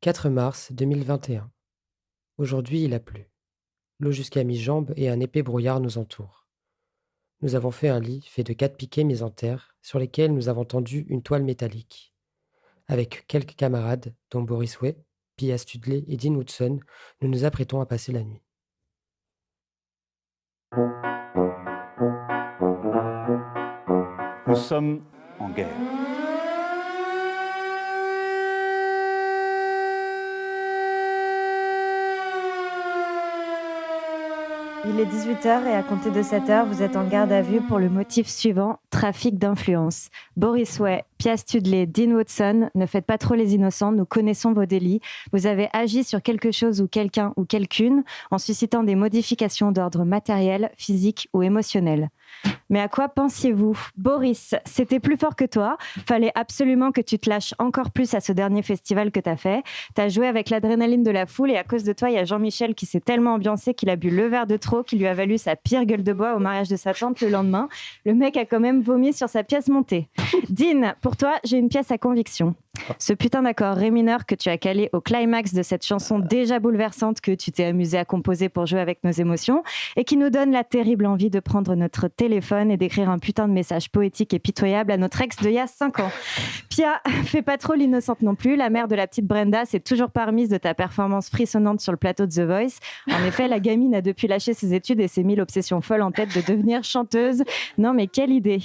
4 mars 2021. Aujourd'hui, il a plu. L'eau jusqu'à mi-jambe et un épais brouillard nous entourent. Nous avons fait un lit fait de 4 piquets mis en terre, sur lesquels nous avons tendu une toile métallique. Avec quelques camarades, dont Boris Way, Pia Studley et Dean Woodson, nous nous apprêtons à passer la nuit. Nous sommes en guerre. Il est 18h et à compter de 7h, vous êtes en garde à vue pour le motif suivant, trafic d'influence. Boris Way, Pia Studley, Dean Woodson, ne faites pas trop les innocents, nous connaissons vos délits. Vous avez agi sur quelque chose ou quelqu'un ou quelqu'une en suscitant des modifications d'ordre matériel, physique ou émotionnel. Mais à quoi pensiez-vous? Boris, c'était plus fort que toi. Fallait absolument que tu te lâches encore plus à ce dernier festival que t'as fait. T'as joué avec l'adrénaline de la foule et à cause de toi, il y a Jean-Michel qui s'est tellement ambiancé qu'il a bu le verre de trop qui lui a valu sa pire gueule de bois au mariage de sa tante le lendemain. Le mec a quand même vomi sur sa pièce montée. Dean, pour toi, j'ai une pièce à conviction. Ce putain d'accord ré mineur que tu as calé au climax de cette chanson déjà bouleversante que tu t'es amusé à composer pour jouer avec nos émotions et qui nous donne la terrible envie de prendre notre téléphone et d'écrire un putain de message poétique et pitoyable à notre ex d'il y a 5 ans. Pia, fais pas trop l'innocente non plus. La mère de la petite Brenda s'est toujours pas remise de ta performance frissonnante sur le plateau de The Voice. En effet, la gamine a depuis lâché ses études et s'est mis l'obsession folle en tête de devenir chanteuse. Non mais quelle idée!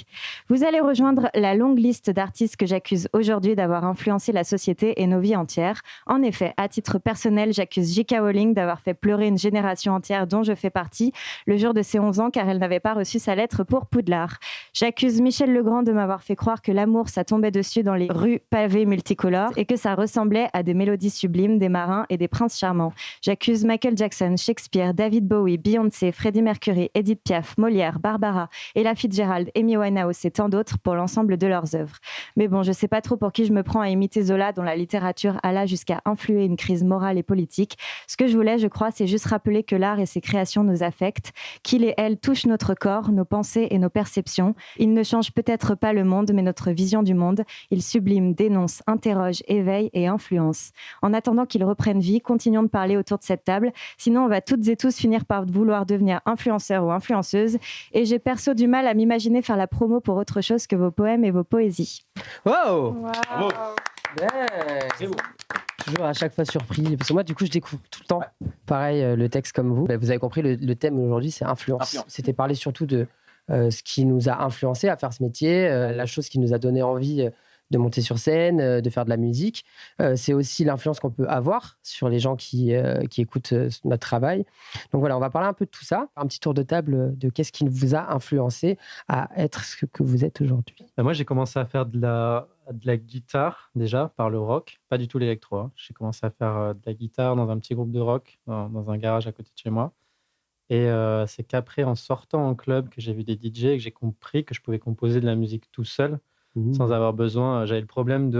Vous allez rejoindre la longue liste d'artistes que j'accuse aujourd'hui d'avoir influencé la société et nos vies entières. En effet, à titre personnel, j'accuse J.K. Rowling d'avoir fait pleurer une génération entière dont je fais partie le jour de ses 11 ans car elle n'avait pas reçu sa lettre pour Poudlard. J'accuse Michel Legrand de m'avoir fait croire que l'amour, ça tombait dessus dans les rues pavées multicolores et que ça ressemblait à des mélodies sublimes, des marins et des princes charmants. J'accuse Michael Jackson, Shakespeare, David Bowie, Beyoncé, Freddie Mercury, Edith Piaf, Molière, Barbara, Ella Fitzgerald, Amy Winehouse et tant d'autres pour l'ensemble de leurs œuvres. Mais bon, je sais pas trop pour qui je me prends à imiter Zola dont la littérature alla jusqu'à influer une crise morale et politique. Ce que je voulais, je crois, c'est juste rappeler que l'art et ses créations nous affectent, qu'il et elle touchent notre corps, nos pensées et nos perceptions. Ils ne changent peut-être pas le monde, mais notre vision du monde. Ils subliment, dénoncent, interrogent, éveillent et influencent. En attendant qu'ils reprennent vie, continuons de parler autour de cette table. Sinon, on va toutes et tous finir par vouloir devenir influenceurs ou influenceuses. Et j'ai perso du mal à m'imaginer faire la promo pour autre chose que vos poèmes et vos poésies. Wow! Bravo. Ouais. C'est beau. Toujours à chaque fois surpris. Parce que moi, du coup, je découvre tout le temps, pareil, le texte comme vous. Bah, vous avez compris, le thème aujourd'hui, c'est influence. C'était parler surtout de ce qui nous a influencé à faire ce métier, la chose qui nous a donné envie de monter sur scène, de faire de la musique. C'est aussi l'influence qu'on peut avoir sur les gens qui écoutent notre travail. Donc voilà, on va parler un peu de tout ça. Un petit tour de table de qu'est-ce qui vous a influencé à être ce que vous êtes aujourd'hui. Moi, j'ai commencé à faire de la guitare déjà par le rock, pas du tout l'électro, hein. J'ai commencé à faire de la guitare dans un petit groupe de rock, dans un garage à côté de chez moi. Et c'est qu'après, en sortant en club, que j'ai vu des DJ et que j'ai compris que je pouvais composer de la musique tout seul, sans avoir besoin. J'avais le problème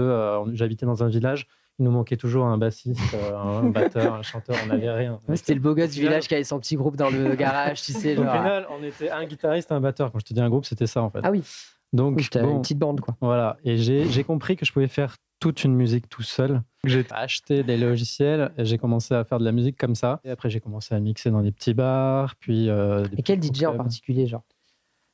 j'habitais dans un village, il nous manquait toujours un bassiste, un batteur, un chanteur, on n'avait rien. Ouais, c'était le beau gosse du village qui avait son petit groupe dans le garage, tu sais. Au Genre... final, on était un guitariste, un batteur. Quand je te dis un groupe, c'était ça en fait. Ah oui. Donc, Oui, une petite bande, quoi. Voilà. Et j'ai compris que je pouvais faire toute une musique tout seul. J'ai acheté des logiciels et j'ai commencé à faire de la musique comme ça. Et après, j'ai commencé à mixer dans des petits bars. Puis, et quel DJ en particulier, genre?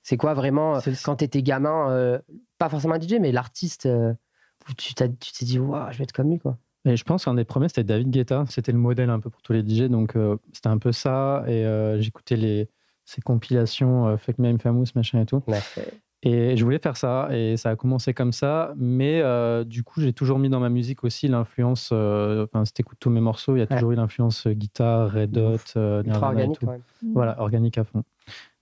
C'est quoi vraiment, quand tu étais gamin, pas forcément un DJ, mais l'artiste, où tu t'es dit, waouh, je vais être comme lui, quoi. Et je pense qu'un des premiers, c'était David Guetta. C'était le modèle un peu pour tous les DJ. Donc, c'était un peu ça. Et j'écoutais ces compilations Fuck Me I'm Famous, machin et tout. Ouais. Et je voulais faire ça, et ça a commencé comme ça, mais du coup, j'ai toujours mis dans ma musique aussi l'influence, si t'écoutes tous mes morceaux, il y a toujours eu l'influence guitare, Red Hot, Nirvana organique, et tout. quand même. Voilà, organique à fond.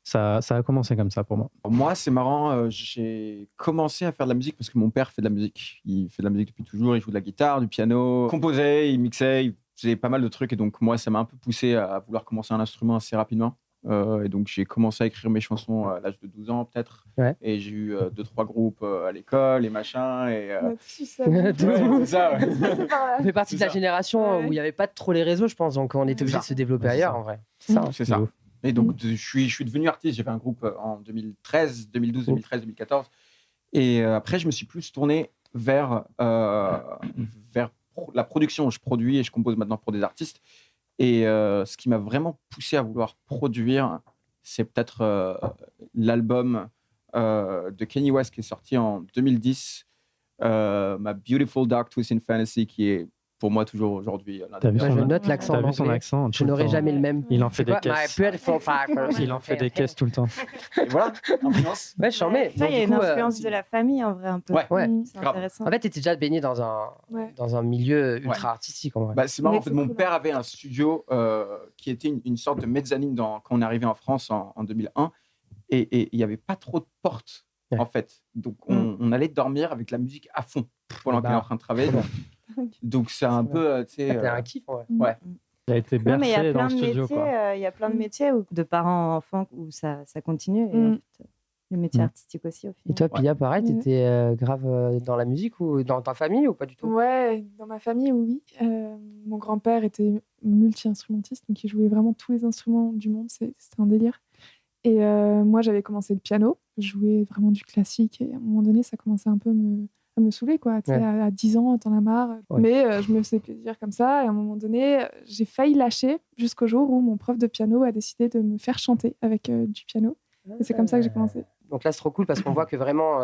Ça a commencé comme ça pour moi. Moi, c'est marrant, j'ai commencé à faire de la musique parce que mon père fait de la musique. Il fait de la musique depuis toujours, il joue de la guitare, du piano, il composait, il mixait, il faisait pas mal de trucs, et donc moi, ça m'a un peu poussé à vouloir commencer un instrument assez rapidement. Et donc j'ai commencé à écrire mes chansons à l'âge de 12 ans peut-être, et j'ai eu 2-3 groupes à l'école et machin, et c'est ça, ouais. On fait partie de la ça. génération où il n'y avait pas trop les réseaux, je pense, donc on était obligé de se développer ailleurs, en vrai. C'est ça, c'est ça. Et donc je suis devenu artiste. J'ai fait un groupe en 2013, 2012, 2013, 2014, et après je me suis plus tourné vers la production, je produis et je compose maintenant pour des artistes. Et ce qui m'a vraiment poussé à vouloir produire, c'est peut-être l'album de Kanye West qui est sorti en 2010, My Beautiful Dark Twisted Fantasy, qui est pour moi toujours aujourd'hui l'un des Je note l'accent. T'as vu son accent? Je n'aurai jamais le même. Il en fait des My caisses. beautiful fucker. Il en fait des caisses tout le temps. Et voilà, influence. Ouais, j'en mets. Ça, il y a une influence de la famille en vrai un peu. Ouais. Ouais. C'est Grave. intéressant. En fait, tu étais déjà baigné dans un milieu ultra artistique en vrai. Bah, c'est marrant, Mais en fait, c'est mon cool, père avait un studio qui était une sorte de mezzanine quand on est arrivé en France en 2001. Et il n'y avait pas trop de portes, en fait. Donc, on allait dormir avec la musique à fond pendant qu'on est en train de travailler. Donc, c'est un peu, tu sais... C'était un kiff en vrai. Ouais. Il a été Non, mais il y a bercé dans plein le de studio. métiers, Quoi. il y a plein de métiers de parents enfants où ça continue. Et en fait, le métier artistique aussi au Et final. toi, Pia, pareil, t'étais grave dans la musique ou dans ta famille ou pas du tout? Ouais, dans ma famille, oui. Mon grand-père était multi-instrumentiste, donc il jouait vraiment tous les instruments du monde. C'était un délire. Et moi, j'avais commencé le piano. Je jouais vraiment du classique. Et à un moment donné, ça commençait un peu à me saouler, quoi. Tu sais, à 10 ans, t'en as marre. Ouais. Mais je me faisais plaisir comme ça. Et à un moment donné, j'ai failli lâcher jusqu'au jour où mon prof de piano a décidé de me faire chanter avec du piano. Et c'est comme ça que j'ai commencé. Donc là, c'est trop cool parce qu'on voit que vraiment,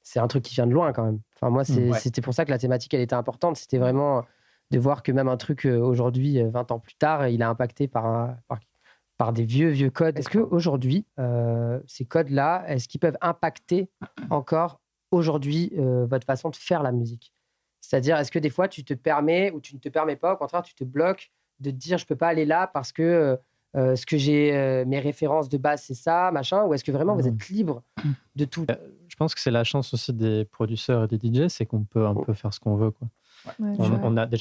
c'est un truc qui vient de loin quand même. Enfin, moi, c'était pour ça que la thématique, elle était importante. C'était vraiment de voir que même un truc aujourd'hui, 20 ans plus tard, il est impacté par des vieux codes. Est-ce qu'aujourd'hui, ces codes-là, est-ce qu'ils peuvent impacter encore aujourd'hui votre façon de faire la musique? C'est-à-dire, est-ce que des fois, tu te permets ou tu ne te permets pas, au contraire, tu te bloques de te dire, je ne peux pas aller là parce que ce que j'ai, mes références de base, c'est ça, machin, ou est-ce que vraiment vous êtes libre de tout? Je pense que c'est la chance aussi des producteurs et des DJ, c'est qu'on peut un peu faire ce qu'on veut. Quoi. Ouais,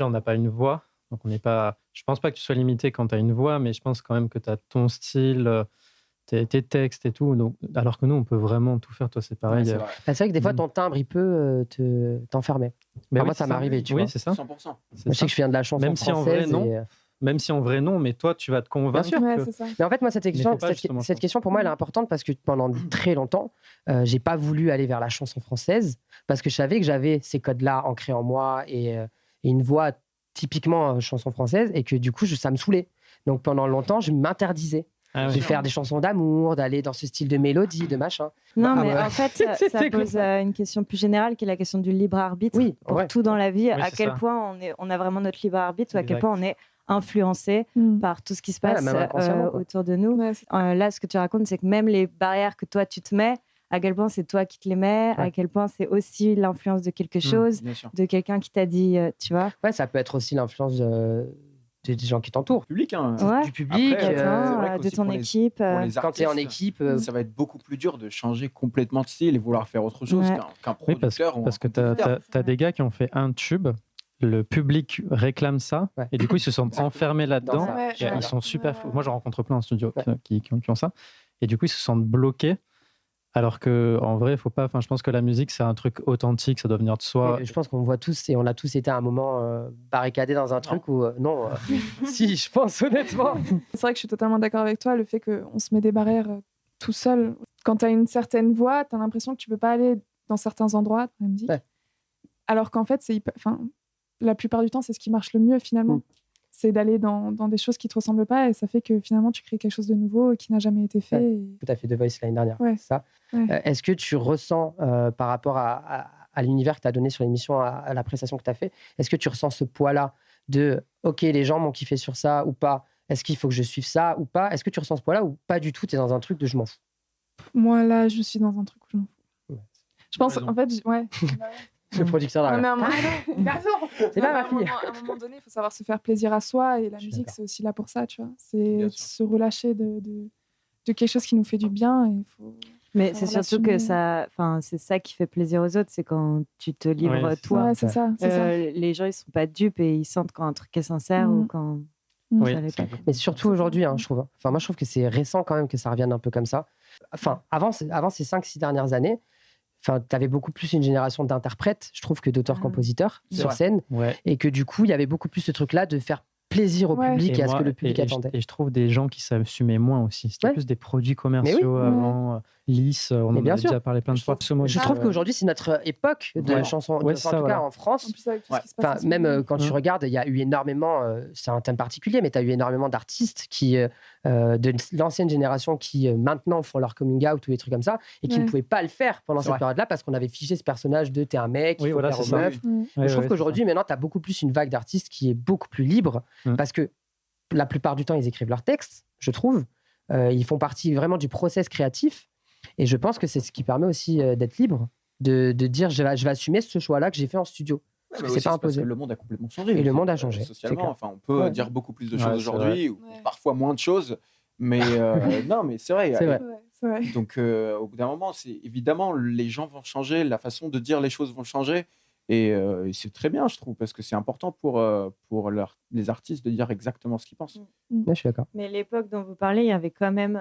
On n'a pas une voix, donc on n'est pas. Je pense pas que tu sois limité quand tu as une voix, mais je pense quand même que tu as ton style, tes textes et tout. Donc, alors que nous, on peut vraiment tout faire. Toi, c'est pareil. Ouais, c'est vrai. C'est vrai que des fois, ton timbre, il peut t'enfermer. Mais Moi, ça m'est arrivé, tu vois. Oui, c'est ça. 100%. Moi, je sais que je viens de la chanson Même si en française. vrai, non. Même si en vrai, non, mais toi, tu vas te convaincre. Bien sûr. Ouais, que... c'est ça. Mais en fait, moi, cette cette question, pour moi, elle est importante parce que pendant très longtemps, j'ai pas voulu aller vers la chanson française parce que je savais que j'avais ces codes-là ancrés en moi et une voix typiquement chanson française et que du coup, ça me saoulait. Donc pendant longtemps, je m'interdisais de faire des chansons d'amour, d'aller dans ce style de mélodie, de machin. Non, Ah mais ouais. en fait, ça pose une question plus générale qui est la question du libre arbitre. Oui, pour ouais. tout dans la vie, à c'est quel ça. point on a vraiment notre libre arbitre ou à quel Exact. point on est influencé par tout ce qui se Ouais, passe même inconsciemment, quoi. autour de nous. Ouais, Là, ce que tu racontes, c'est que même les barrières que toi, tu te mets, à quel point c'est toi qui te les mets, à quel point c'est aussi l'influence de quelque chose, Bien sûr. de quelqu'un qui t'a dit, tu vois. Ouais, ça peut être aussi l'influence des gens qui t'entourent, Public, hein. Ouais. du public. Après, Attends, c'est vrai de qu'aussi ton pour les- équipe. Pour les Quand tu es en artistes, équipe, ça va être beaucoup plus dur de changer complètement de style et vouloir faire autre chose Ouais. qu'un Oui, parce producteur. ou un que tu compositeur. as des gars qui ont fait un tube, le public réclame ça, Ouais. et du coup, ils se sentent Exactement. enfermés là-dedans. Dans ça. Ouais, Et ouais. ils sont super Ouais. fous. Moi, j'en rencontre plein en studio Ouais. qui ont ça. Et du coup, ils se sentent bloqués. Alors qu'en vrai, faut pas. Enfin, je pense que la musique, c'est un truc authentique, ça doit venir de soi. je pense qu'on voit tous et on a tous été à un moment barricadés dans un truc où non. Si, je pense honnêtement. C'est vrai que je suis totalement d'accord avec toi, le fait qu'on se met des barrières tout seul. Quand tu as une certaine voix, tu as l'impression que tu peux pas aller dans certains endroits dans la musique. Ouais. Alors qu'en fait, la plupart du temps, c'est ce qui marche le mieux finalement. C'est d'aller dans des choses qui te ressemblent pas et ça fait que finalement, tu crées quelque chose de nouveau et qui n'a jamais été fait. Ouais. Et- Tout à fait, The Voice l'année dernière. Ouais. C'est ça. Ouais. Est-ce que tu ressens par rapport à l'univers que tu as donné sur l'émission, à la prestation que tu as fait, est-ce que tu ressens ce poids-là de OK, les gens m'ont kiffé sur ça ou pas? Est-ce qu'il faut que je suive ça ou pas? Est-ce que tu ressens ce poids-là ou pas du tout? Tu es dans un truc de je m'en fous. Moi, là, je suis dans un truc où je m'en fous. Ouais. Je pense, raison. en fait, ouais. Le producteur Non, derrière. mais à un moment- C'est pas Non, ma mais fille. À un moment donné, il faut savoir se faire plaisir à soi et la suis musique, d'accord. c'est aussi là pour ça, tu vois. C'est Bien sûr. se relâcher de quelque chose qui nous fait du bien et il faut... Mais faut c'est surtout que c'est ça qui fait plaisir aux autres, c'est quand tu te livres Oui, c'est toi. Ouais, c'est ça. C'est ça. Les gens, ils sont pas dupes et ils sentent quand un truc est sincère ou quand Oui, ça l'est pas. Mais surtout aujourd'hui, je trouve. Enfin, moi, je trouve que c'est récent quand même que ça revienne un peu comme ça. Enfin, avant ces 5-6 dernières années, tu avais beaucoup plus une génération d'interprètes, je trouve, que d'auteurs-compositeurs C'est sur vrai. scène. Ouais. Et que du coup, il y avait beaucoup plus ce truc-là de faire plaisir au Ouais. public et à ce moi- que le public et attendait. je trouve des gens qui s'assumaient moins aussi. C'était Ouais. plus des produits commerciaux Mais oui. avant. lisse. On Mais en bien a sûr. déjà parlé plein de fois. Je trouve qu'aujourd'hui, c'est notre époque de Ouais. chansons. Ouais, En c'est tout ça, cas, voilà. en En France. plus, avec tout ce qui se passe en ce Même moment. quand tu regardes, il y a eu énormément, c'est un thème particulier, mais tu as eu énormément d'artistes qui, de l'ancienne génération qui maintenant font leur coming out ou des trucs comme ça, et qui ne Ouais. pouvaient pas le faire pendant C'est cette vrai. période-là parce qu'on avait figé ce personnage de t'es un mec, il Oui, faut voilà, plaire aux c'est ça. meufs. Ouais. Je trouve qu'aujourd'hui, maintenant, tu as beaucoup plus une vague d'artistes qui est beaucoup plus libre parce que la plupart du temps, ils écrivent leurs textes, je trouve. Ils font partie vraiment du process créatif. Et je pense que c'est ce qui permet aussi d'être libre, de dire je vais assumer ce choix-là que j'ai fait en studio. Parce que c'est pas parce imposé. que le monde a complètement changé. Et le aussi, monde a changé, c'est socialement. clair. Enfin, on peut Ouais. dire beaucoup plus de Ouais, choses c'est aujourd'hui, ou Ouais. parfois moins de choses. Mais non, mais c'est vrai. C'est vrai. Ouais, c'est vrai. Donc, au bout d'un moment, c'est évidemment, les gens vont changer, la façon de dire les choses vont changer. Et c'est très bien, je trouve, parce que c'est important pour les artistes de dire exactement ce qu'ils pensent. Ouais, je suis d'accord. Mais l'époque dont vous parlez, il y avait quand même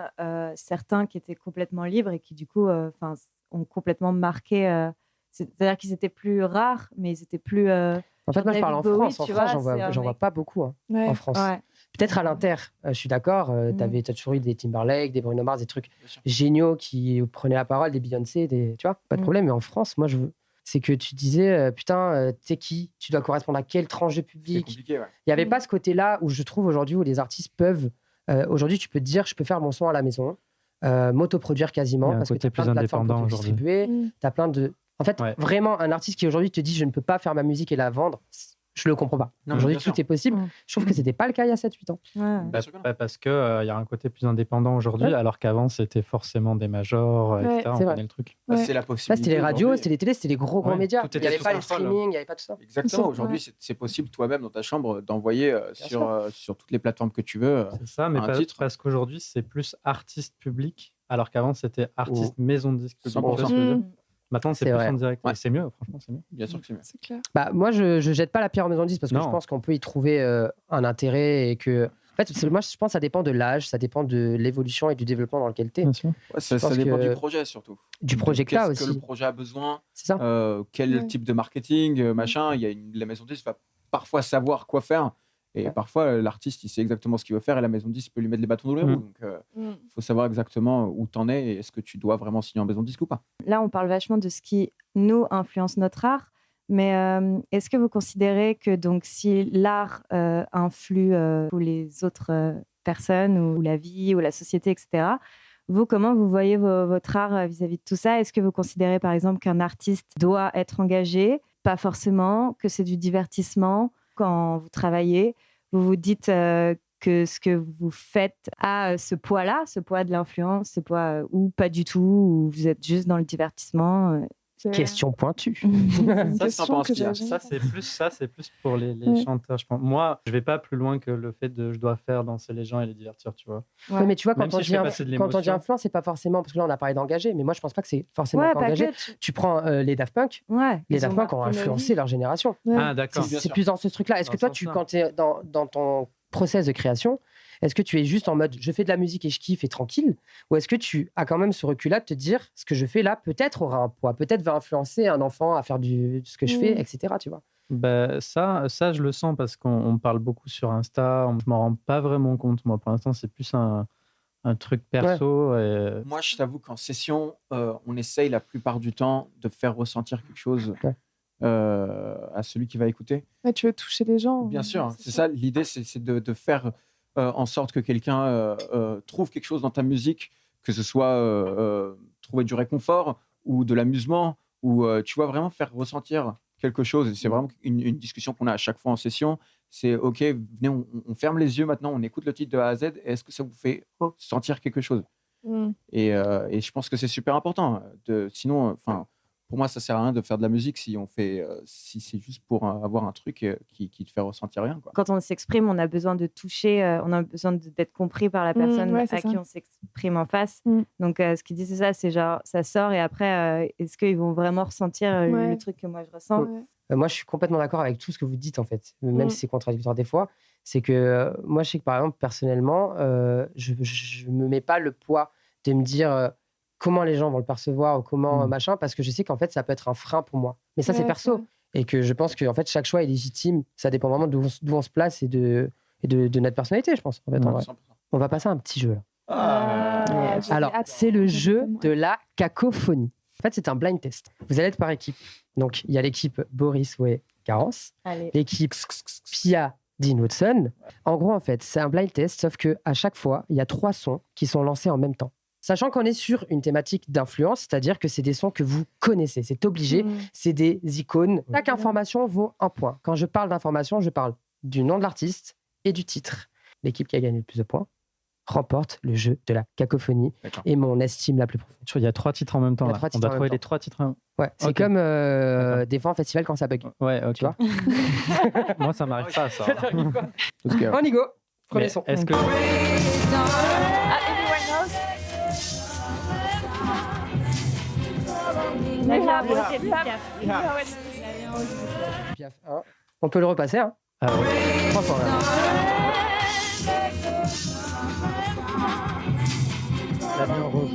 certains qui étaient complètement libres et qui, du coup, ont complètement marqué. C'est-à-dire qu'ils étaient plus rares, mais ils étaient plus. En fait, moi, je parle en David Bowie, France. En tu France, vois, c'est un j'en vois mec- pas beaucoup Ouais. en France. Ouais. Peut-être à l'inter, je suis d'accord. T'as toujours eu des Timberlake, des Bruno Mars, des trucs Bien sûr. géniaux qui prenaient la parole, des Beyoncé, tu vois, pas de problème. Mais en France, moi, c'est que tu disais, putain, t'es qui? Tu dois correspondre à quel tranche de C'est public? compliqué, ouais. Il n'y avait pas ce côté-là où je trouve aujourd'hui où les artistes peuvent. Aujourd'hui, tu peux te dire, je peux faire mon son à la maison, m'autoproduire Il y quasiment, a un parce que tu côté as plein plus de plateformes pour indépendant te aujourd'hui. distribuer. Tu as plein de. En fait, Ouais. vraiment, un artiste qui aujourd'hui te dit, je ne peux pas faire ma musique et la vendre, je le comprends pas. Non, Aujourd'hui, bien sûr. tout est possible. Mm. Je trouve que c'était pas le cas il y a 7-8 ans. Ouais. Bien sûr que non. Parce qu'il y a un côté plus indépendant aujourd'hui, Ouais. alors qu'avant, c'était forcément des majors, Ouais, etc. On c'est vrai. connaît le truc. Bah, Ouais. c'est la Là, possibilité. c'était les radios, aujourd'hui. c'était les télés, c'était les gros Ouais, médias. tout Il était n'y avait sous pas les contrôle. streaming, il n'y avait pas tout ça. Exactement. Ouais. Aujourd'hui, c'est possible toi-même dans ta chambre d'envoyer sûr. sur toutes les plateformes que tu veux. C'est ça, mais un titre. parce qu'aujourd'hui, c'est plus artiste public, alors qu'avant, c'était artiste maison de disque public. 100%. Tu vois ce que je veux dire Mm. Maintenant, c'est C'est plus vrai. en direct. Ouais. Et c'est mieux, franchement, c'est mieux. Bien sûr que c'est mieux. C'est clair. Bah, moi, je jette pas la pierre en maison de 10 parce que Non. je pense qu'on peut y trouver un intérêt et que. En fait, moi, je pense que ça dépend de l'âge, ça dépend de l'évolution et du développement dans lequel tu es. Bien sûr. Ouais, ça pense dépend que- du projet surtout. Du projet que là Qu'est-ce que aussi. le projet a besoin, C'est ça. quel Ouais. type de marketing, machin. Il y a la maison de disque va parfois savoir quoi faire. Et Ouais. parfois, l'artiste, il sait exactement ce qu'il veut faire et la maison de disque peut lui mettre les bâtons dans les roues. Donc, il faut savoir exactement où t'en es et est-ce que tu dois vraiment signer en maison de disque ou pas. Là, on parle vachement de ce qui nous influence notre art, mais est-ce que vous considérez que donc si l'art influe tous les autres personnes ou la vie ou la société, etc., vous, comment vous voyez votre art vis-à-vis de tout ça? Est-ce que vous considérez par exemple qu'un artiste doit être engagé? Pas forcément, que c'est du divertissement. Quand vous travaillez, vous vous dites que ce que vous faites a ce poids-là, ce poids de l'influence, ce poids ou pas du tout, ou vous êtes juste dans le divertissement. Question pointue. Ça, c'est un peu inspirant. Ça, c'est plus pour les Ouais. chanteurs, je pense. Moi, je vais pas plus loin que le fait de je dois faire danser les gens et les divertir, tu vois. Ouais. Ouais, mais tu vois, Même quand, si je fais passer de quand on dit l'émotion. influence, c'est pas forcément. Parce que là, on a parlé d'engagé, mais moi, je pense pas que c'est forcément Ouais, engagé. pas que. Tu prends les Daft Punk. Ouais, Les ils Daft Punk ont marqué ma influencé vie. leur génération. Ouais. Ah, d'accord. bien C'est sûr. plus dans ce truc-là. Est-ce Dans que ce toi, sens-là. quand tu es dans ton process de création, est-ce que tu es juste en mode je fais de la musique et je kiffe et tranquille, ou est-ce que tu as quand même ce recul-là de te dire ce que je fais là peut-être aura un poids, peut-être va influencer un enfant à faire ce que je fais, etc. Tu vois. Ben, ça, je le sens parce qu'on parle beaucoup sur Insta. Je m'en rends pas vraiment compte. Moi, pour l'instant, c'est plus un truc perso. Et... Moi, je t'avoue qu'en session, on essaye la plupart du temps de faire ressentir quelque chose Ouais. à celui qui va écouter. Ouais, tu veux toucher les gens. Bien sûr, c'est sûr. ça. L'idée, c'est de faire en sorte que quelqu'un trouve quelque chose dans ta musique, que ce soit trouver du réconfort ou de l'amusement, ou tu vois, vraiment faire ressentir quelque chose. Et c'est vraiment une discussion qu'on a à chaque fois en session. C'est OK, venez, on ferme les yeux maintenant, on écoute le titre de A à Z. Est-ce que ça vous fait sentir quelque chose? Mm. Et je pense que c'est super important. Sinon, enfin, pour moi, ça sert à rien de faire de la musique si on fait, si c'est juste pour avoir un truc qui te fait ressentir rien, quoi. Quand on s'exprime, on a besoin de toucher, on a besoin d'être compris par la personne ouais, c'est à qui ça. on s'exprime en face. Mm. Donc, ce qu'il dit, c'est ça, c'est genre, ça sort et après, est-ce qu'ils vont vraiment ressentir Ouais. le truc que moi je ressens? Ouais. Moi, je suis complètement d'accord avec tout ce que vous dites, en fait, même Mm. si c'est contradictoire des fois. C'est que moi, je sais que, par exemple, personnellement, je me mets pas le poids de me dire comment les gens vont le percevoir ou comment machin, parce que je sais qu'en fait, ça peut être un frein pour moi. Mais ça, c'est Ouais, perso. vrai. Et que je pense que en fait, chaque choix est légitime. Ça dépend vraiment d'où on se place et de notre personnalité, je pense. En fait, en vrai. 100%. On va passer à un petit jeu, là. Alors, c'est le jeu de la cacophonie. En fait, c'est un blind test. Vous allez être par équipe. Donc, il y a l'équipe Boris, Way, Garance, l'équipe Pia, Dean Watson. En gros, en fait, c'est un blind test, sauf qu'à chaque fois, il y a 3 sons qui sont lancés en même temps. Sachant qu'on est sur une thématique d'influence, c'est-à-dire que c'est des sons que vous connaissez, c'est obligé, c'est des icônes. Chaque information vaut 1 point. Quand je parle d'information, je parle du nom de l'artiste et du titre. L'équipe qui a gagné le plus de points remporte le jeu de la cacophonie et mon estime la plus profonde. Il y a 3 titres en même temps. Il y a Là. 3 On titres doit en même trouver temps. les 3 titres en même temps. Ouais, c'est Ok. comme des fois en festival quand ça bug. Ouais, ok. Tu vois Moi, ça m'arrive pas, ça. On y go. Premier Mais son. Est-ce que. Piaf, hein. On peut le repasser. Hein. Ah ouais. 3 fois. La vie en rose.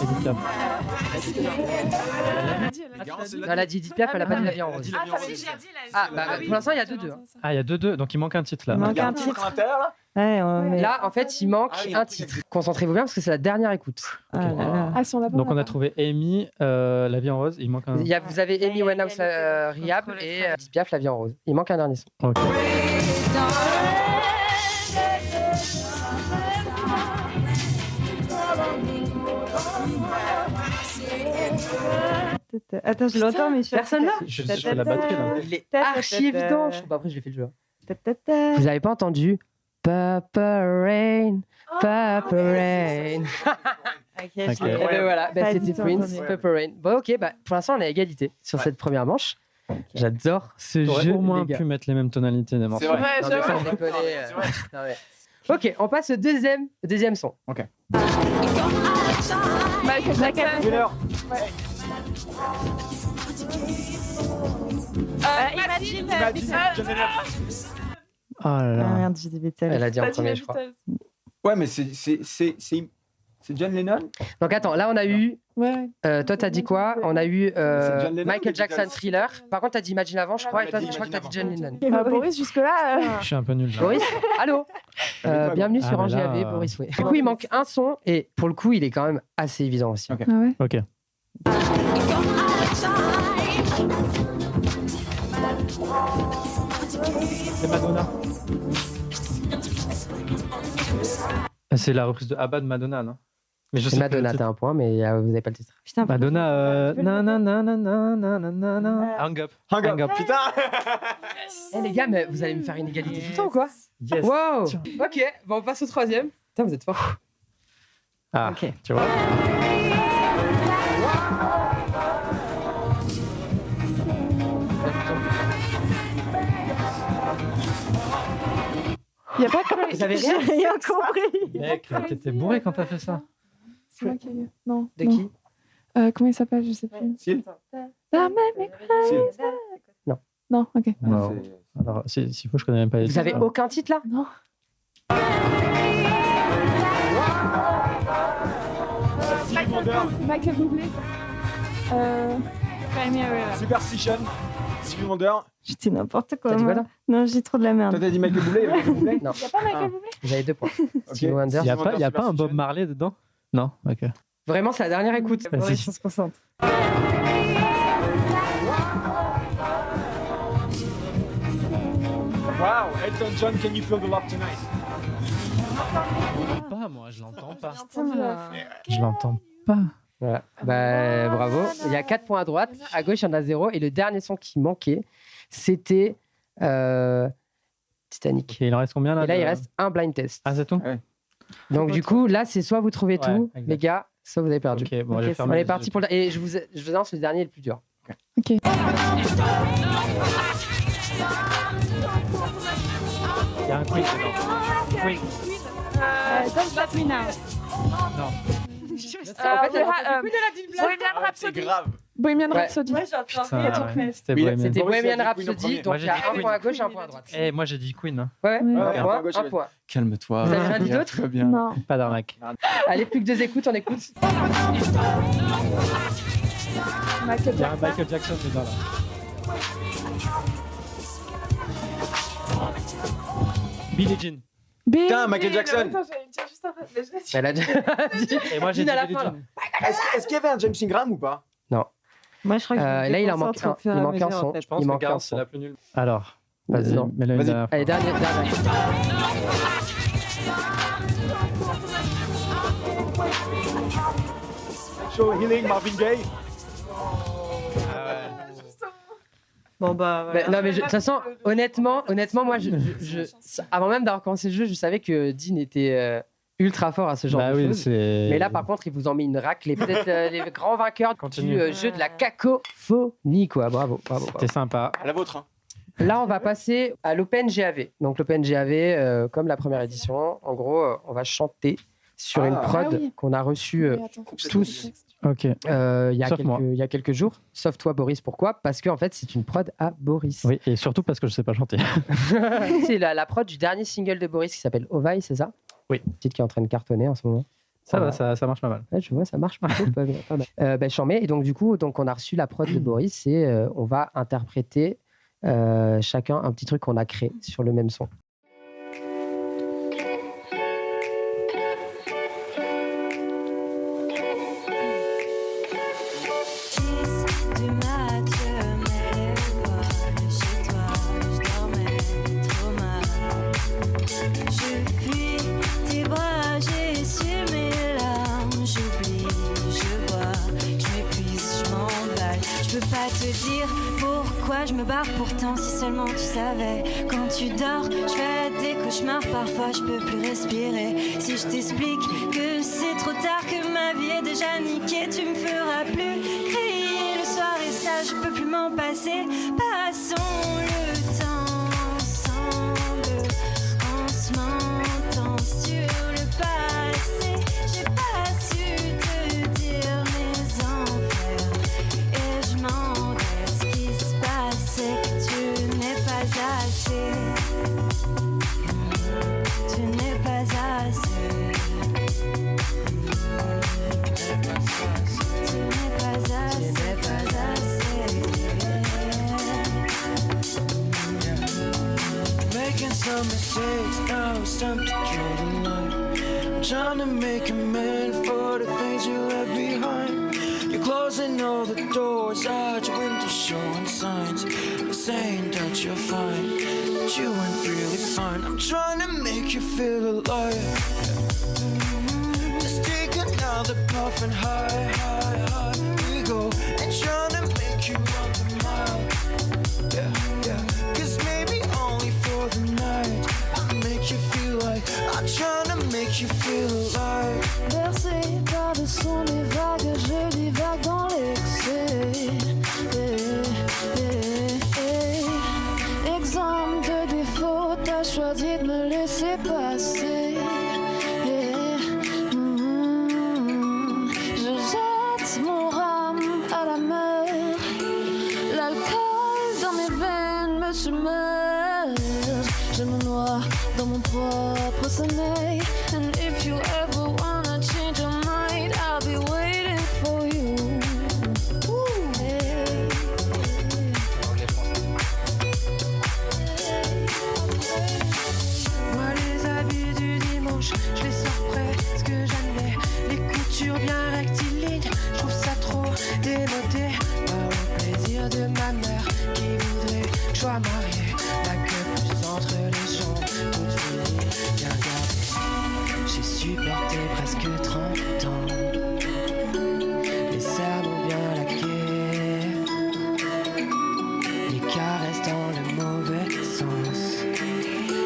Edith Piaf. Elle a dit Edith Piaf, elle a pas dit La vie en rose. Ah, bah, pour l'instant, il y a 2-2. Hein. Ah, il y a 2-2, donc il manque un titre là. Il manque un titre. Là, en fait, il manque un titre. Concentrez-vous bien parce que c'est la dernière écoute. Si on l'a pas, Donc on on l'a a pas. trouvé Amy, La vie en rose, il manque un. Vous avez Amy Winehouse Rehab et Edith Piaf, La vie en rose. Il manque un dernier son. Ok. Attends, je l'entends, mais Personne là Je fais la batterie là. Il est archi évident. Je sais pas, après, je l'ai fait le jeu. Vous n'avez pas entendu Purple Rain, Purple Rain. Ok, Et ben voilà, Pas c'était du tout Prince, entendu. Purple Rain. Bon, ok, pour l'instant, on est à égalité sur cette première manche. J'adore ce J'aurais jeu. au moins les gars. pu mettre les mêmes tonalités des morceaux. Non, mais sans déconner, non, mais- Ok, on passe au deuxième son. Michael Jackson. Imagine. Oh là Ah là. merde, j'ai des Beatles. Elle a dit en premier, je crois. Ouais, mais c'est John Lennon. Donc attends, là on a eu. Ouais. Toi, t'as dit quoi? On a eu John Lennon ou Michael des Jackson Beatles Thriller. Par contre, t'as dit Imagine avant, je crois. Et toi, dit je crois que t'as dit John Imagine Lennon. Boris, jusque-là. Je suis un peu nul là. Boris, allô. Bienvenue Ah, sur mais Angie là, AV, Boris. Oui. Du coup, il manque un son et pour le coup, il est quand même assez évident aussi. Ok. Ah ouais. Ok. C'est Madonna. C'est la reprise de Abba de Madonna, non? Mais je C'est sais Madonna, plus le t'as un point, mais vous n'avez pas le titre. Putain, Madonna, Hang Up. Hang up. Putain. Eh les gars, mais vous allez me faire une égalité tout le temps, quoi? Yes. Wow. Ok, bon, on passe au troisième. Putain, vous êtes fort. Ah, Ok. tu vois. Il n'y a pas que. Vous avez J'ai rien rien compris. Mec, t'étais bourré quand t'as fait ça. C'est moi qui ai eu. Non. De non. qui? Comment il s'appelle? Je sais plus. Seal. Non, ok. Alors, s'il faut, je connais même pas les Vous avez titres. aucun titre là? Non. Michael Bublé. Superstition. Stevie Wonder. Je dis n'importe quoi. T'as dit quoi moi. toi? Non, j'ai trop de la Toi, merde. t'as dit Michael Bublé. Michael Bublé. Non, Il n'y a pas Michael Bublé? vous avez 2 points. Ok. Stevie Wonder. Il n'y a pas un Bob Marley dedans? Non? Ok. Vraiment, c'est la dernière écoute. Boris, Vas-y. on se concentre. Wow. Elton John, Can You Feel the Love Tonight? Pas, moi, je l'entends pas. Putain. Je l'entends pas. Voilà. Bah, bravo. Il y a 4 points à droite. À gauche, il y en a 0. Et le dernier son qui manquait, c'était Titanic. Ok, il en reste combien là? Et là, il reste un blind test. Ah, c'est tout? Donc, du coup, là, c'est soit vous trouvez Ouais, tout, exact. les gars, soit vous avez perdu. Ok, bon, Ok, je vais c'est fermer On les est parti yeux. pour le... Et je vous annonce, le dernier est le plus dur. Ok. Il y a un quiz dedans. Quiz. Don't Stop Me Now. Non. Bohemian Rhapsody. grave. Bohemian Ouais. Rhapsody. Putain, ouais. C'était Oui, Bohemian. C'était Boris a Bohemian dit Queen en Rhapsody, premier. donc Moi, il j'ai y a dit un Queen. point à gauche et un point à droite. Eh, moi j'ai dit Queen. Hein. Ouais, Ouais. un un point à point, gauche, un ouais. point. Calme-toi. Vous avez rien dit d'autre? Très bien. Non. Pas d'arnaque. Allez, plus que 2 écoutes, on écoute. Michael Il y a un Jackson. Michael Jackson dedans là. Billie Jean. Putain, Michael Jackson. Attends, j'allais le dire juste après. Mais je l'ai dit. Elle a dit. Et moi, j'ai Dean dit à la Billie fin, Jean. Est-ce qu'il y avait un James Ingram ou pas? Moi, je crois que Là, il en manque un. Il manque un son. Je pense Il que manque un 15, c'est son. la plus nulle. Alors, vas-y, Non. mets-le une Vas-y. dernière fois. Allez, dernier. Show Healing, Marvin Gaye. Bon, bah, voilà. Non, mais de toute façon, honnêtement, moi, avant même d'avoir commencé le jeu, je savais que Dean était ultra fort à ce genre Bah de oui, choses. c'est. Mais là, par contre, il vous en met une raclée. Peut-être les grands vainqueurs Continue. du jeu de la cacophonie, quoi. Bravo. C'était sympa. À la vôtre. Hein. Là, on va passer à l'OpenGAV. Donc, l'OpenGAV, comme la première édition, en gros, on va chanter sur une prod Ah oui. qu'on a reçue Mais attends, faut que je tous. trouve le texte. Ok. Sauf moi. il y a quelques jours. Sauf toi, Boris. Pourquoi? Parce qu'en fait, c'est une prod à Boris. Oui, et surtout parce que je sais pas chanter. C'est la prod du dernier single de Boris qui s'appelle Ovaille, c'est ça? Oui. Titre qui est en train de cartonner en ce moment. Ça Voilà. va, ça marche pas mal. Ouais, je vois, ça marche plutôt pas mal. J'en mets. Et donc, du coup, on a reçu la prod de Boris et on va interpréter chacun un petit truc qu'on a créé sur le même son. Du mat, je mets les voiles chez toi, je dormais trop mal. Je fuis tes bras, j'ai su mes larmes, j'oublie, je bois, je m'épuise, je m'emballe. Je peux pas te dire pourquoi je me barre, pourtant si seulement tu savais. Quand tu dors, je fais des cauchemars, parfois je peux plus respirer. Si je t'explique que c'est trop tard, que ma vie est déjà niquée, tu me feras plus crier le soir et ça je peux plus m'en passer. Passons le temps ensemble, en se mentant sur le passé. J'ai pas su te dire mes enfers et je m'en vais. Ce qui se passe c'est que tu n'es pas assez. Tu n'es pas assez. Tu n'es pas assez, pas assez. Making some mistakes, now it's time to draw the line. I'm trying to make amends for the things you left behind. You're closing all the doors out your window, showing signs saying that you're fine, but you ain't really fine. I'm trying to make you feel alive. Just take another puff and high, high, high we go. And trying to make you run the mile. Yeah, yeah. Cause maybe only for the night I'll make you feel like I'm trying to make you feel alive. Bercé par le son des vagues, je divague dans l'excès. Exemple de défaut, t'as choisi de me laisser passer. Je jette mon rhum à la mer. L'alcool dans mes veines me submerge. Je me noie dans mon propre sommeil. And if you ever wanna change your mind, I'll be waiting for you. Ooh, hey. Moi les habits du dimanche, je les sors presque jamais. Les coutures bien rectilignes, je trouve ça trop démodé. Pas au plaisir de ma mère qui voudrait que je sois marié. La queue plus entre les jambes, toute finie, bien gardée. J'ai supporté presque 30 ans. Les sermons bien laqués, les caresses dans le mauvais sens,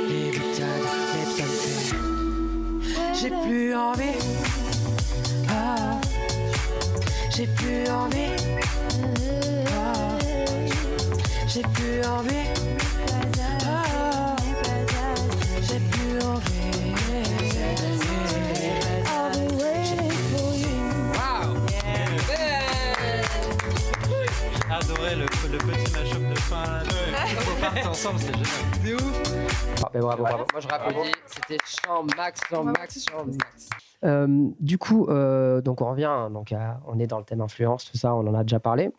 les boutades, les psalmodies. J'ai plus envie, ah, j'ai plus envie, ah, j'ai plus envie, ah, j'ai plus envie. I'll be waiting for you. J'ai adoré le petit mashup de fin. Il faut partir ensemble, c'est génial. C'est ouf. Bravo. Moi, je rapplaudis. C'était Champ Max. Du coup, donc on revient, donc on est dans le thème influence, tout ça, on en a déjà parlé.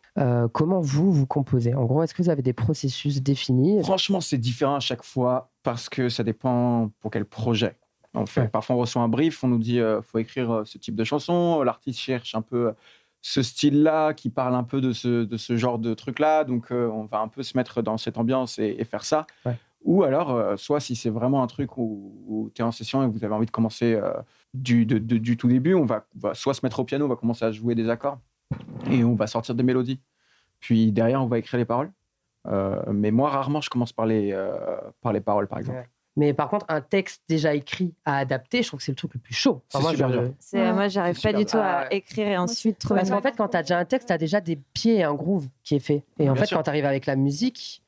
Comment vous composez? En gros, est-ce que vous avez des processus définis? Franchement, c'est différent à chaque fois parce que ça dépend pour quel projet on fait. Parfois, on reçoit un brief, on nous dit faut écrire ce type de chanson. L'artiste cherche un peu ce style-là qui parle un peu de ce genre de truc-là. Donc, on va un peu se mettre dans cette ambiance et faire ça. Ouais. Ou alors, soit si c'est vraiment un truc où tu es en session et que vous avez envie de commencer du tout début, on va soit se mettre au piano, on va commencer à jouer des accords et on va sortir des mélodies. Puis derrière, on va écrire les paroles. Mais moi, rarement, je commence par les paroles, par exemple. Ouais. Mais par contre, un texte déjà écrit à adapter, je trouve que c'est le truc le plus chaud. C'est super dur. Moi, j'arrive C'est pas super du tout à dur. écrire et ensuite trouver. Parce qu'en fait, quand tu as déjà un texte, tu as déjà des pieds et un groove qui est fait. Et en Bien fait, sûr. quand tu arrives avec la musique,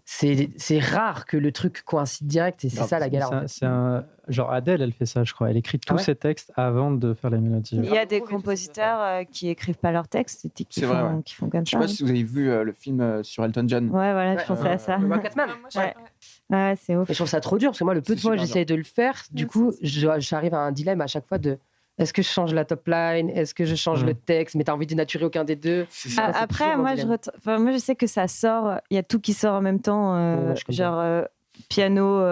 c'est rare que le truc coïncide direct. Et c'est Non, ça la galère. en fait. C'est un... Genre Adèle, elle fait ça, je crois. Elle écrit tous Ah ouais ses textes avant de faire les mélodies. Il y a des compositeurs qui écrivent pas leurs textes, qui C'est vrai, font, qui font comme Je sais ça. pas si vous avez vu le film sur Elton John. Ouais, voilà, je pensais à ça. Le Rocketman. Ouais. Ouais, c'est ouf. Et je trouve ça trop dur parce que moi, le peu de C'est fois où super j'essaye de le faire, du Ouais, coup, j'arrive à un dilemme à chaque fois de est-ce que je change la top line? Est-ce que je change le texte? Mais t'as envie de dénaturer aucun des deux. C'est ça. c'est Après, toujours mon moi, dilemme. moi, je sais que ça sort, il y a tout qui sort en même temps, Ouais, je comprends. genre piano,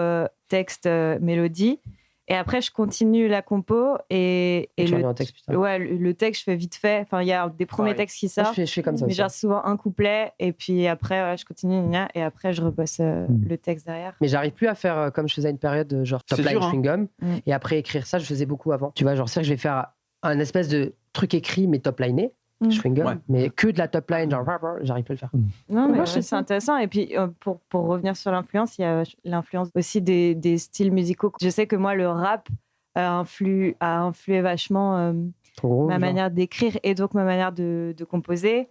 texte, mélodie. Et après, je continue la compo et Tu le, reviens au texte, putain. ouais, le texte, je fais vite fait. Enfin, il y a des premiers Pareil. textes qui Moi, sortent. je fais comme ça Mais aussi. genre souvent un couplet et puis après je continue et après je rebosse le texte derrière. Mais j'arrive plus à faire comme je faisais à une période, genre top C'est line dur, hein. chewing gum. Mm. Et après écrire ça, je faisais beaucoup avant. Tu vois, genre, c'est que je vais faire un espèce de truc écrit, mais top liné, Mm. chewing gum. Ouais. Mais que de la top line, genre, j'arrive plus à le faire. Non mais Ouais, c'est intéressant et puis pour revenir sur l'influence, il y a l'influence aussi des styles musicaux. Je sais que moi le rap a influé vachement Trop gros. ma genre. manière d'écrire et donc ma manière de composer,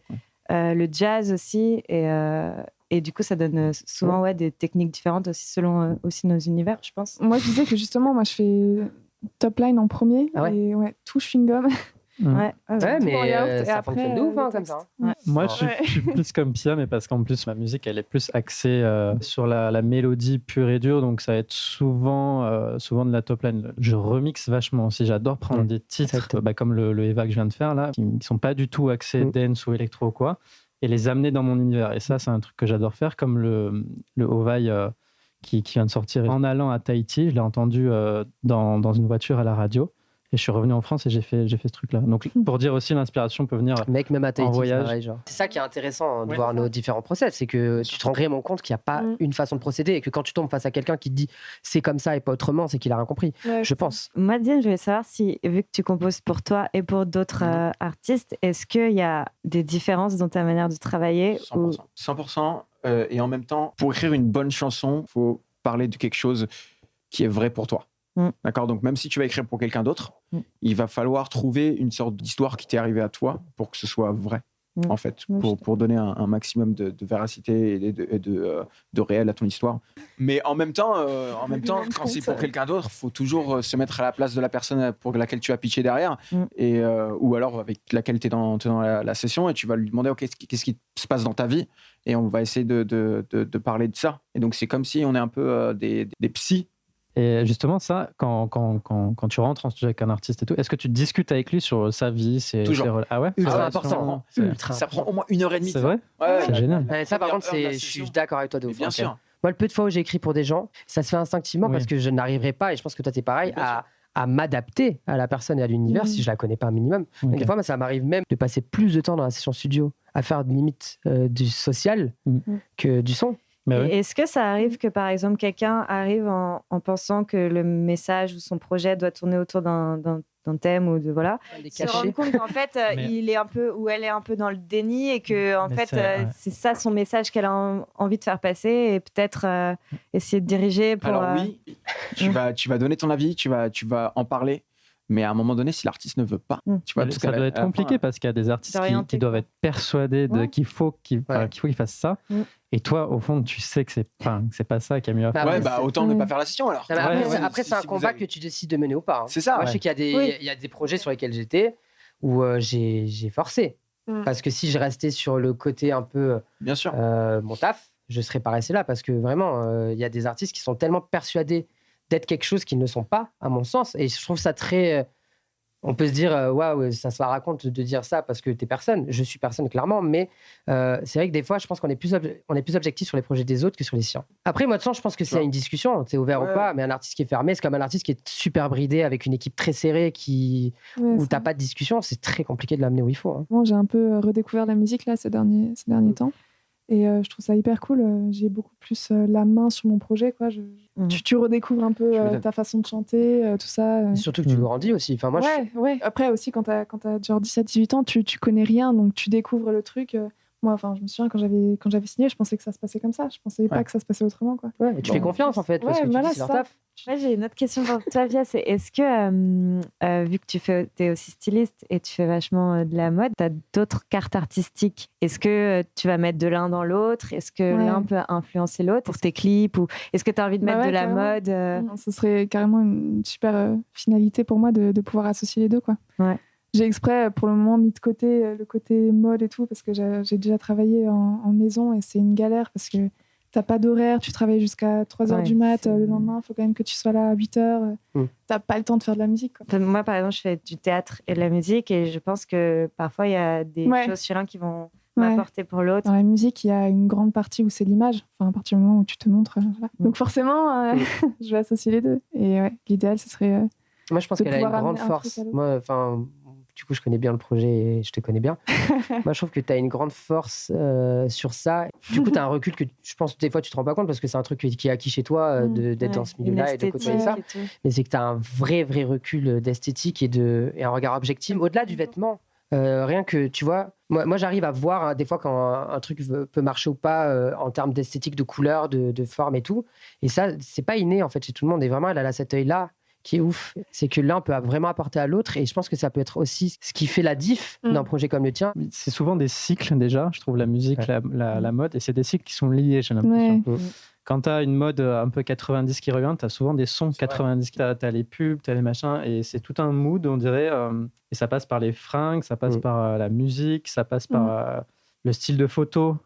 le jazz aussi et du coup ça donne souvent des techniques différentes aussi selon aussi nos univers je pense. Moi, je disais que justement, moi, je fais top line en premier Ah ouais. et tout chewing-gum. Ouais, Ouais, tout en mais yaourt, et ça après, fonctionne de ouf, le comme texte. ça. Ouais. Moi, Ouais. je suis plus comme Pia, mais parce qu'en plus, ma musique, elle est plus axée sur la mélodie pure et dure. Donc, ça va être souvent de la top line. Je remixe vachement aussi. J'adore prendre des titres, Exactement. comme le Eva que je viens de faire, là, qui ne sont pas du tout axés dance ou électro ou quoi, et les amener dans mon univers. Et ça, c'est un truc que j'adore faire, comme le Ovaille qui vient de sortir. En allant à Tahiti, je l'ai entendu dans une voiture à la radio. Et je suis revenu en France et j'ai fait ce truc-là. Donc, pour dire aussi, l'inspiration peut venir Mec, même à Tahiti, en voyage. c'est pareil, genre. C'est ça qui est intéressant de Ouais. voir nos différents process, c'est que tu te rends vraiment compte qu'il n'y a pas une façon de procéder et que quand tu tombes face à quelqu'un qui te dit c'est comme ça et pas autrement, c'est qu'il a rien compris. Ouais, Je pense. Moi, Diane, je voulais savoir si, vu que tu composes pour toi et pour d'autres artistes, est-ce qu'il y a des différences dans ta manière de travailler 100%. 100%. Et en même temps, pour écrire une bonne chanson, il faut parler de quelque chose qui est vrai pour toi. D'accord? Donc, même si tu vas écrire pour quelqu'un d'autre, il va falloir trouver une sorte d'histoire qui t'est arrivée à toi pour que ce soit vrai, en fait, pour donner un maximum de véracité et de réel à ton histoire. Mais en même temps, quand c'est pour quelqu'un d'autre, il faut toujours se mettre à la place de la personne pour laquelle tu as pitché derrière, et, ou alors avec laquelle tu es dans la session, et tu vas lui demander ok, qu'est-ce qui se passe dans ta vie, et on va essayer de parler de ça. Et donc, c'est comme si on est un peu des psys. Et justement, ça, quand tu rentres en studio avec un artiste et tout, est-ce que tu discutes avec lui sur sa vie Toujours. Ah ouais? Ultra Ah ouais, important. Ça prend au moins 1h30. C'est vrai? Ouais, C'est génial. Ça, par contre, Première heure de la je session. suis d'accord avec toi de Mais ouf. bien hein, sûr. quand même. Moi, le peu de fois où j'ai écrit pour des gens, ça se fait instinctivement Oui. parce que je n'arriverai pas, et je pense que toi, t'es pareil, Bien sûr. à m'adapter à la personne et à l'univers si je la connais pas un minimum. Ok. Et des fois, moi, ça m'arrive même de passer plus de temps dans la session studio à faire limite du social que du son. Mais ouais. Et est-ce que ça arrive que, par exemple, quelqu'un arrive en pensant que le message ou son projet doit tourner autour d'un thème ou de voilà, se rendre compte qu'en fait, Mais- il est un peu ou elle est un peu dans le déni et que en Mais fait, c'est- c'est ça son message qu'elle a envie de faire passer et peut-être essayer de diriger pour. Alors oui, tu vas donner ton avis, tu vas en parler, mais à un moment donné, si l'artiste ne veut pas, tu vois, parce Ça qu'à doit la- être à la compliqué fin, parce qu'il y a des artistes D'orienter, qui doivent quoi. être persuadés qu'il faut qu'il fasse ça. Et toi, au fond, tu sais que c'est pas ça qui est mieux à faire. Bah, ouais, bah autant ne pas faire la session alors. Non, mais après, Ouais, après, c'est un Si vous combat avez- que tu décides de mener ou pas. hein. C'est ça. Moi, ouais. je sais qu'il y a des, Oui. il y a des projets sur lesquels j'étais où j'ai forcé. Parce que si je restais sur le côté un peu Bien sûr. mon taf, je serais pas resté là. Parce que vraiment, il y a des artistes qui sont tellement persuadés d'être quelque chose qu'ils ne sont pas, à mon sens. Et je trouve ça très On peut se dire, waouh, ça se la raconte de dire ça parce que t'es personne. Je suis personne, clairement. Mais c'est vrai que des fois, je pense qu'on est plus objectif sur les projets des autres que sur les siens. Après, moi, de sens, je pense que c'est une discussion. C'est ouvert ou pas. Mais un artiste qui est fermé, c'est comme un artiste qui est super bridé avec une équipe très serrée où t'as pas de discussion. C'est très compliqué de l'amener où il faut. Hein. Moi, j'ai un peu redécouvert la musique là, ces derniers temps. Et je trouve ça hyper cool. J'ai beaucoup plus la main sur mon projet. Quoi. Tu redécouvres un peu ta façon de chanter, tout ça. Et surtout que tu grandis aussi. Enfin, moi, ouais. Après aussi, quand t'as genre 17-18 ans, tu connais rien, donc tu découvres le truc. Moi, je me souviens, quand j'avais signé, je pensais que ça se passait comme ça. Je pensais pas que ça se passait autrement. Quoi. Ouais, et tu fais confiance, en fait, parce que tu dis, c'est leur taf. Ouais, j'ai une autre question pour toi, Pia. C'est est-ce que, vu que t'es aussi styliste et tu fais vachement de la mode, tu as d'autres cartes artistiques? Est-ce que tu vas mettre de l'un dans l'autre? Est-ce que l'un peut influencer l'autre pour tes clips? Ou est-ce que tu as envie de mettre de la mode Ce serait carrément une super finalité pour moi de pouvoir associer les deux. Quoi. Ouais. J'ai exprès, pour le moment, mis de côté le côté mode et tout, parce que j'ai déjà travaillé en maison et c'est une galère parce que t'as pas d'horaire, tu travailles jusqu'à 3h du mat, le lendemain, il faut quand même que tu sois là à 8h. T'as pas le temps de faire de la musique. Quoi. Moi, par exemple, je fais du théâtre et de la musique et je pense que parfois, il y a des choses chez l'un qui vont m'apporter pour l'autre. Dans la musique, il y a une grande partie où c'est l'image, à partir du moment où tu te montres. Voilà. Donc forcément, je vais associer les deux. Et l'idéal, ce serait... Moi, je pense qu'elle a une grande force. Moi, du coup, je connais bien le projet et je te connais bien. Moi, je trouve que tu as une grande force sur ça. Du coup, tu as un recul que je pense des fois, tu te rends pas compte parce que c'est un truc qui est acquis chez toi d'être dans ce milieu-là et de côtoyer ça. Mais c'est que tu as un vrai recul d'esthétique et un regard objectif. Au-delà du vêtement, rien que, tu vois, moi j'arrive à voir des fois quand un truc peut marcher ou pas en termes d'esthétique, de couleur, de forme et tout. Et ça, c'est pas inné en fait chez tout le monde. Et vraiment, elle a cet œil-là qui est ouf, c'est que l'un peut vraiment apporter à l'autre et je pense que ça peut être aussi ce qui fait la diff d'un projet comme le tien. C'est souvent des cycles déjà, je trouve, la musique, la mode, et c'est des cycles qui sont liés, j'ai l'impression. Quand tu as une mode un peu 90 qui revient, tu as souvent des sons 90, tu as les pubs, tu as les machins, et c'est tout un mood, on dirait, et ça passe par les fringues, ça passe par la musique, ça passe par le style de photo.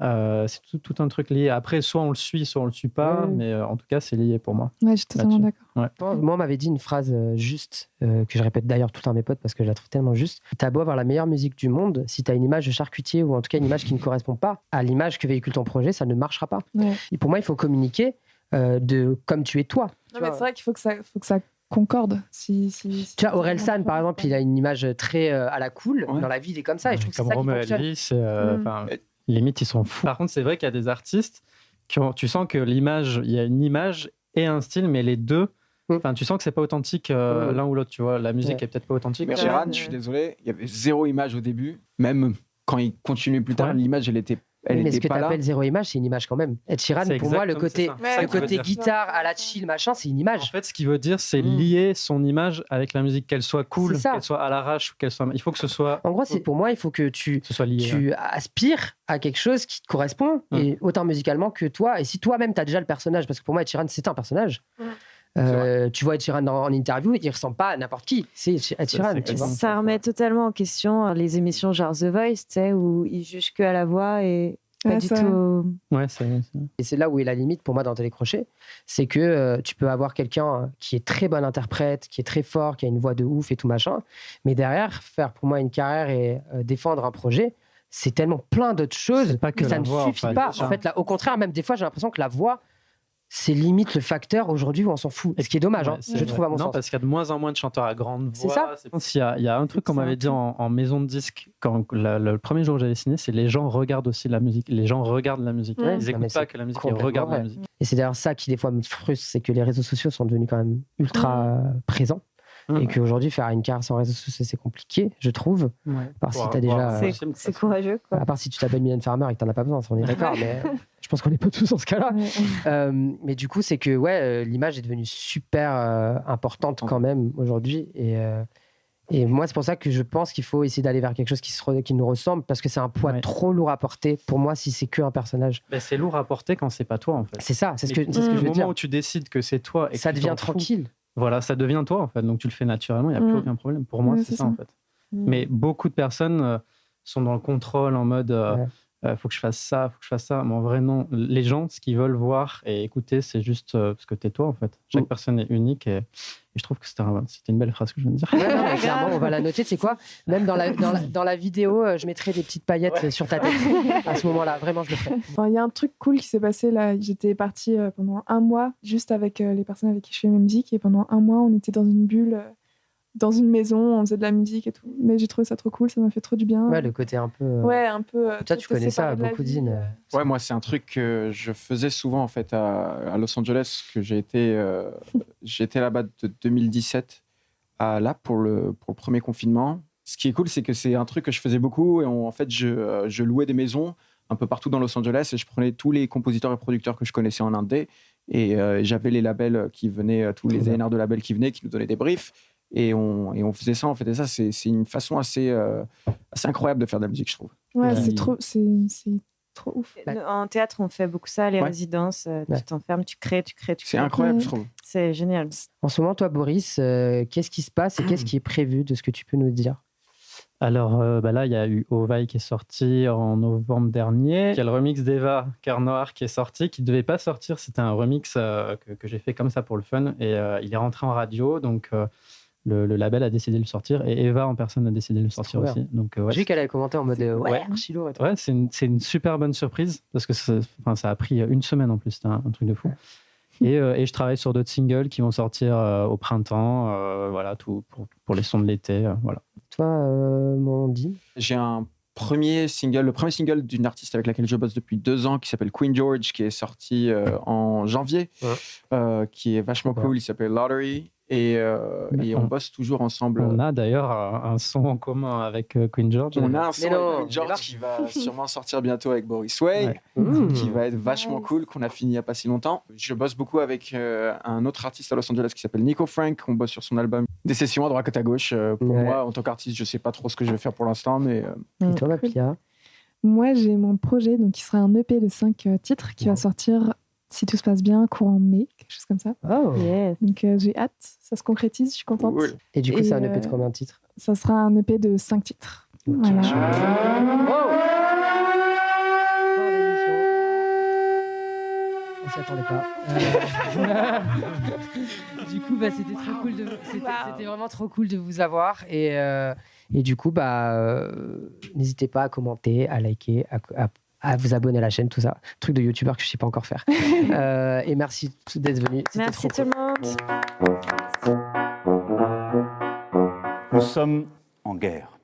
C'est tout un truc lié. Après, soit on le suit, soit on le suit pas, mais en tout cas, c'est lié pour moi. Ouais, je suis totalement d'accord. Moi, on m'avait dit une phrase juste, que je répète d'ailleurs tout le temps à mes potes parce que je la trouve tellement juste. T'as beau avoir la meilleure musique du monde, si t'as une image de charcutier ou en tout cas une image qui ne correspond pas à l'image que véhicule ton projet, ça ne marchera pas. Et pour moi, il faut communiquer comme tu es toi. Non, mais c'est vrai qu'il faut que ça concorde. Tu vois, Orelsan, par exemple, il a une image très à la cool. Dans la vie, il est comme ça. Et je trouve que c'est ça qui fonctionne. Elvis, limite, ils sont fous. Par contre, c'est vrai qu'il y a des artistes tu sens que l'image, il y a une image et un style, mais les deux, tu sens que c'est pas authentique l'un ou l'autre. Tu vois, la musique est peut-être pas authentique. Mais Sheeran, je suis désolé, il y avait zéro image au début. Même quand il continuait plus tard, l'image, elle était. Mais ce que tu appelles zéro image, c'est une image quand même. Ed Sheeran, pour moi, le côté guitare à la chill, machin, c'est une image. En fait, ce qu'il veut dire, c'est lier son image avec la musique, qu'elle soit cool, qu'elle soit à l'arrache, qu'elle soit. Il faut que ce soit. En gros, pour moi, il faut que tu aspires à quelque chose qui te correspond, et autant musicalement que toi. Et si toi-même, tu as déjà le personnage, parce que pour moi, Ed Sheeran, c'est un personnage. Tu vois Ed Sheeran en interview, il ressemble pas à n'importe qui. C'est Ed Sheeran. Ça remet totalement en question les émissions genre The Voice, tu sais, où ils jugent que à la voix et pas du tout. Et c'est là où est la limite pour moi dans Télécrochet, c'est que tu peux avoir quelqu'un qui est très bon interprète, qui est très fort, qui a une voix de ouf et tout machin, mais derrière faire pour moi une carrière et défendre un projet, c'est tellement plein d'autres choses que ça ne suffit pas. En fait, là, au contraire, même des fois, j'ai l'impression que la voix, c'est limite le facteur aujourd'hui où on s'en fout. Ce qui est dommage, je trouve, à mon sens. Non, parce qu'il y a de moins en moins de chanteurs à grande voix. C'est ça. Il y a un truc qu'on m'avait dit en maison de disque, quand le premier jour où j'avais signé, c'est les gens regardent aussi la musique. Les gens regardent la musique. Ils n'écoutent pas que la musique, ils regardent la musique. Et c'est d'ailleurs ça qui, des fois, me frustre, c'est que les réseaux sociaux sont devenus quand même ultra présents. Et qu'aujourd'hui, faire une carrière sans réseaux sociaux, c'est compliqué, je trouve. Parce si t'as déjà. C'est courageux, quoi. À part si tu t'appelles Mylène Farmer et que t'en as pas besoin, on est d'accord, mais je pense qu'on n'est pas tous dans ce cas-là. Mais du coup, c'est que l'image est devenue super importante quand même aujourd'hui. Et moi, c'est pour ça que je pense qu'il faut essayer d'aller vers quelque chose qui nous ressemble, parce que c'est un poids trop lourd à porter pour moi si c'est qu'un personnage. C'est lourd à porter quand c'est pas toi, en fait. C'est ça, c'est ce que je veux dire. Au moment où tu décides que c'est toi et ça devient tranquille. Voilà, ça devient toi, en fait. Donc, tu le fais naturellement, il n'y a plus aucun problème. Pour moi, c'est ça, en fait. Mais beaucoup de personnes sont dans le contrôle, en mode faut que je fasse ça, faut que je fasse ça. Mais en vrai, non. Les gens, ce qu'ils veulent voir et écouter, c'est juste parce que t'es toi, en fait. Chaque personne est unique et je trouve que c'était une belle phrase que je viens de dire. Ouais, non, mais clairement, on va la noter. Tu sais quoi? Même dans la vidéo, je mettrai des petites paillettes sur ta tête. À ce moment-là, vraiment, je le ferai. Enfin, il y a un truc cool qui s'est passé là. J'étais partie pendant un mois juste avec les personnes avec qui je fais ma musique. Et pendant un mois, on était dans une bulle, dans une maison, on faisait de la musique et tout. Mais j'ai trouvé ça trop cool, ça m'a fait trop du bien. Ouais, le côté un peu. Ouais, un peu. Toi, tu connais ça, beaucoup d'In. Ouais, moi, c'est un truc que je faisais souvent en fait à Los Angeles, que j'ai été là-bas de 2017 là pour le premier confinement. Ce qui est cool, c'est que c'est un truc que je faisais beaucoup et en fait, je louais des maisons un peu partout dans Los Angeles et je prenais tous les compositeurs et producteurs que je connaissais en indé et j'avais les labels qui venaient, tous les A&R de labels qui venaient, qui nous donnaient des briefs et on faisait ça en fait. Et ça, c'est une façon assez incroyable de faire de la musique, je trouve. Ouais, Ouais. c'est trop ouf. En théâtre, on fait beaucoup ça, les Ouais. résidences. Ouais. Tu t'enfermes, tu crées. C'est incroyable, Ouais. je trouve. C'est génial. En ce moment, toi, Boris, qu'est-ce qui se passe et qu'est-ce qui est prévu de ce que tu peux nous dire? Alors là, il y a eu Ovaille qui est sorti en novembre dernier. Il y a le remix d'Eva Cœur Noir qui est sorti, qui ne devait pas sortir. C'était un remix que j'ai fait comme ça pour le fun. Et il est rentré en radio. Donc, le label a décidé de le sortir. Et Eva en personne a décidé de le sortir trop aussi. Donc, ouais, J'ai vu qu'elle avait commenté en mode ouais, Ouais. archi lourd et tout. ouais, c'est une super bonne surprise. Parce que ça a pris une semaine en plus. C'était un truc de fou. Et je travaille sur d'autres singles qui vont sortir au printemps. Voilà, tout pour les sons de l'été. Voilà. Toi, mon dit. J'ai le premier single d'une artiste avec laquelle je bosse depuis 2 ans, qui s'appelle Queen George, qui est sorti en janvier, qui est vachement cool. Il s'appelle Lottery. Et on bosse toujours ensemble. On a d'ailleurs un son en commun avec Queen George. On a un son Mais non, avec Queen George mais là- qui va sûrement sortir bientôt avec Boris Way, Ouais. qui va être vachement Nice. cool, qu'on a fini il n'y a pas si longtemps. Je bosse beaucoup avec un autre artiste à Los Angeles qui s'appelle Nico Frank. On bosse sur son album. Des sessions à droite à gauche. Pour Ouais. moi, en tant qu'artiste, je ne sais pas trop ce que je vais faire pour l'instant, mais Et toi, ma Pia? Moi, j'ai mon projet, donc qui sera un EP de 5 titres qui va sortir, si tout se passe bien, courant mai, quelque chose comme ça. Oh. Yes. Donc j'ai hâte, ça se concrétise, je suis contente. cool. Et du coup, Et, c'est un EP de combien de titres? Ça sera un EP de 5 titres. Voilà. On s'y attendait pas. Du coup, c'était trop cool c'était vraiment trop cool de vous avoir et du coup, n'hésitez pas à commenter, à liker, à vous abonner à la chaîne, tout ça. Truc de youtubeur que je sais pas encore faire. Et merci d'être venus. C'était Merci trop tout cool. le monde. Nous sommes en guerre.